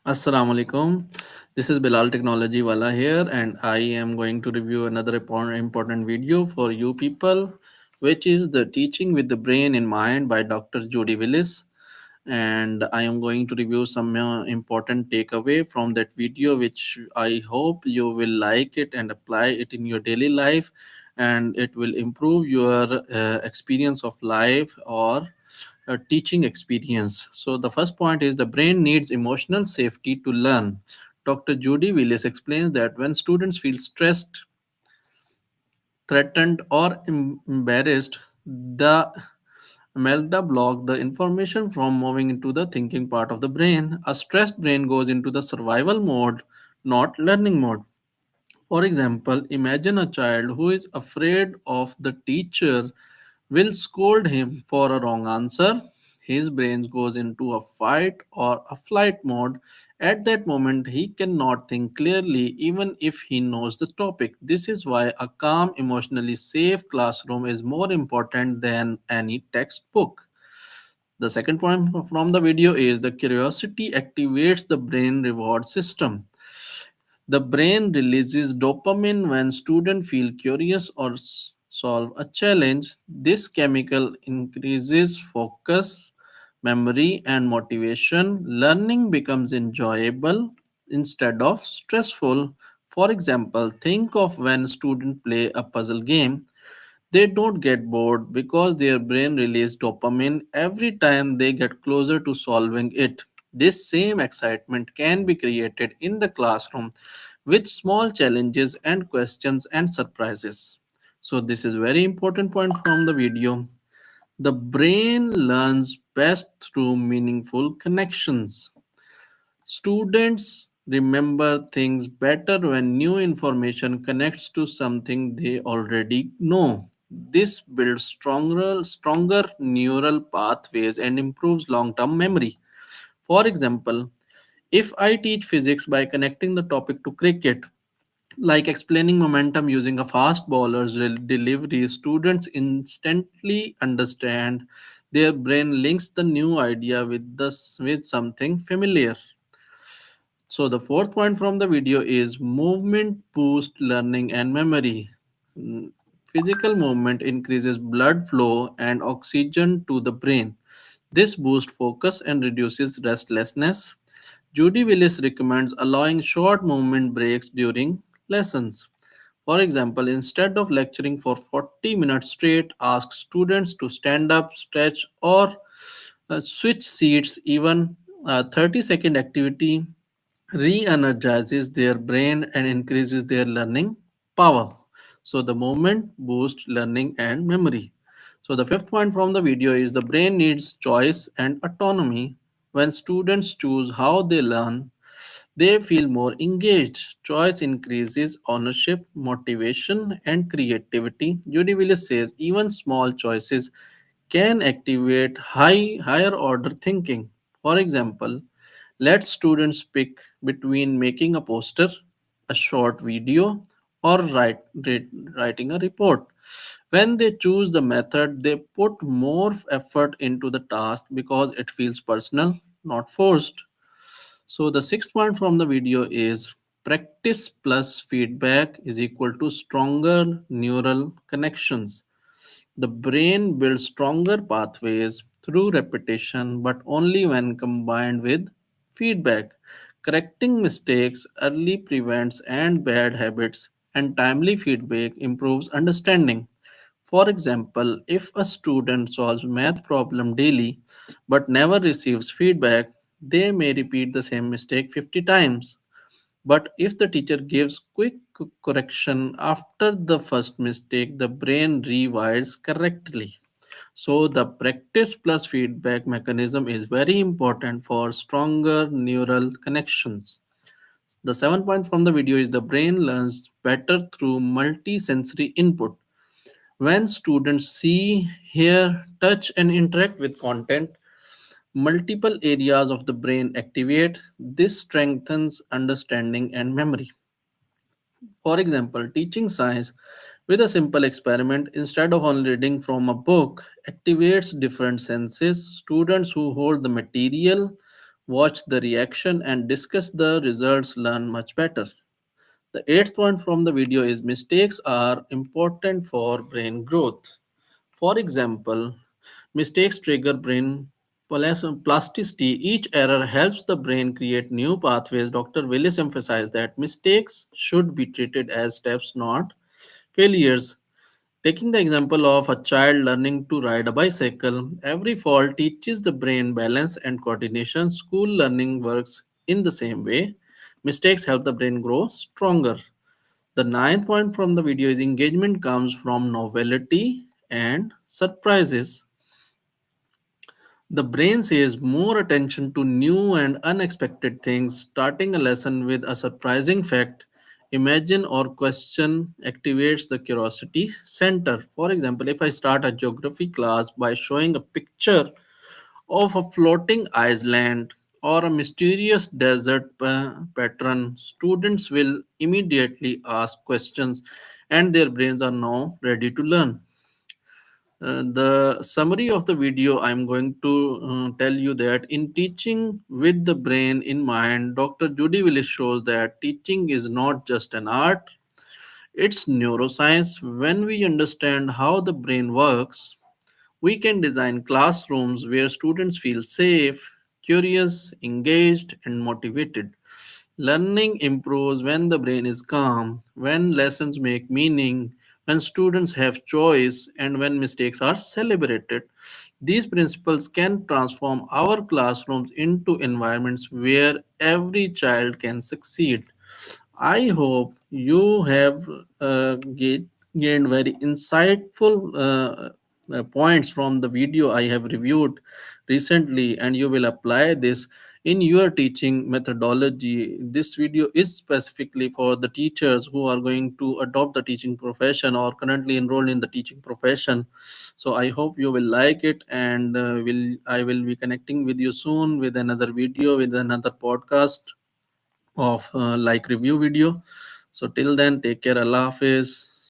Assalamu alaikum. This is Bilal Technology Wala here, and I am going to review another important video for you people, which is the Teaching with the Brain in Mind by Dr. Judy Willis. And I am going to review some important takeaway from that video, which I hope you will like it and apply it in your daily life, and it will improve your experience of life or a teaching experience. So, the first point is the brain needs emotional safety to learn. Dr. Judy Willis explains that when students feel stressed, threatened, or embarrassed, the amygdala block the information from moving into the thinking part of the brain. A stressed brain goes into the survival mode, not learning mode. For example, imagine a child who is afraid of the teacher will scold him for a wrong answer. His brain goes into a fight or a flight mode. At that moment, he cannot think clearly even if he knows the topic. This is why a calm, emotionally safe classroom is more important than any textbook. The second point from the video is the curiosity activates the brain reward system. The brain releases dopamine when students feel curious or solve a challenge. This chemical increases focus, memory, and motivation. Learning becomes enjoyable instead of stressful. For example, think of when students play a puzzle game. They don't get bored because their brain releases dopamine every time they get closer to solving it. This same excitement can be created in the classroom with small challenges and questions and surprises. So this is very important point from the video. The brain learns best through meaningful connections. Students remember things better when new information connects to something they already know. This builds stronger neural pathways and improves long-term memory. For example, if I teach physics by connecting the topic to cricket, like explaining momentum using a fast bowler's delivery, students instantly understand. Their brain links the new idea with something familiar. So the fourth point from the video is movement boost learning and memory. Mm, Physical movement increases blood flow and oxygen to the brain. This boosts focus and reduces restlessness. Judy Willis recommends allowing short movement breaks during lessons. For example, instead of lecturing for 40 minutes straight, ask students to stand up, stretch, or switch seats. Even a 30-second activity re-energizes their brain and increases their learning power. So the movement boosts learning and memory. So the fifth point from the video is the brain needs choice and autonomy. When students choose how they learn, they feel more engaged. Choice increases ownership, motivation, and creativity. Judy Willis says even small choices can activate higher order thinking. For example, let students pick between making a poster, a short video, or writing a report. When they choose the method, they put more effort into the task because it feels personal, not forced. So, the sixth point from the video is practice plus feedback is equal to stronger neural connections. The brain builds stronger pathways through repetition, but only when combined with feedback. Correcting mistakes early prevents and bad habits, and timely feedback improves understanding. For example, if a student solves math problem daily but never receives feedback, they may repeat the same mistake 50 times. But if the teacher gives quick correction after the first mistake, the brain rewires correctly. So, the practice plus feedback mechanism is very important for stronger neural connections. The seventh point from the video is the brain learns better through multisensory input. When students see, hear, touch, and interact with content, multiple areas of the brain activate. This strengthens understanding and memory. For example, teaching science with a simple experiment instead of only reading from a book activates different senses. Students who hold the material watch the reaction and discuss the results, learn much better. The eighth point from the video is mistakes are important for brain growth. For example, mistakes trigger brain plasticity. Each error helps the brain create new pathways. Dr. Willis emphasized that mistakes should be treated as steps, not failures. Taking the example of a child learning to ride a bicycle, every fall teaches the brain balance and coordination. School learning works in the same way. Mistakes help the brain grow stronger. The ninth point from the video is engagement comes from novelty and surprises. The brain says more attention to new and unexpected things. Starting a lesson with a surprising fact, imagine or question activates the curiosity center. For example, if I start a geography class by showing a picture of a floating island or a mysterious desert pattern, students will immediately ask questions and their brains are now ready to learn. The summary of the video, I'm going to tell you that in teaching with the brain in mind, Dr. Judy Willis shows that teaching is not just an art, it's neuroscience. When we understand how the brain works, we can design classrooms where students feel safe, curious, engaged, and motivated. Learning improves when the brain is calm, when lessons make meaning, when students have choice, and when mistakes are celebrated. These principles can transform our classrooms into environments where every child can succeed. I hope you have gained very insightful points from the video I have reviewed recently, and you will apply this in your teaching methodology. This video is specifically for the teachers who are going to adopt the teaching profession or currently enrolled in the teaching profession. So I hope you will like it, and will I will be connecting with you soon with another video with another podcast of like review video. So till then, take care. Allah Hafiz.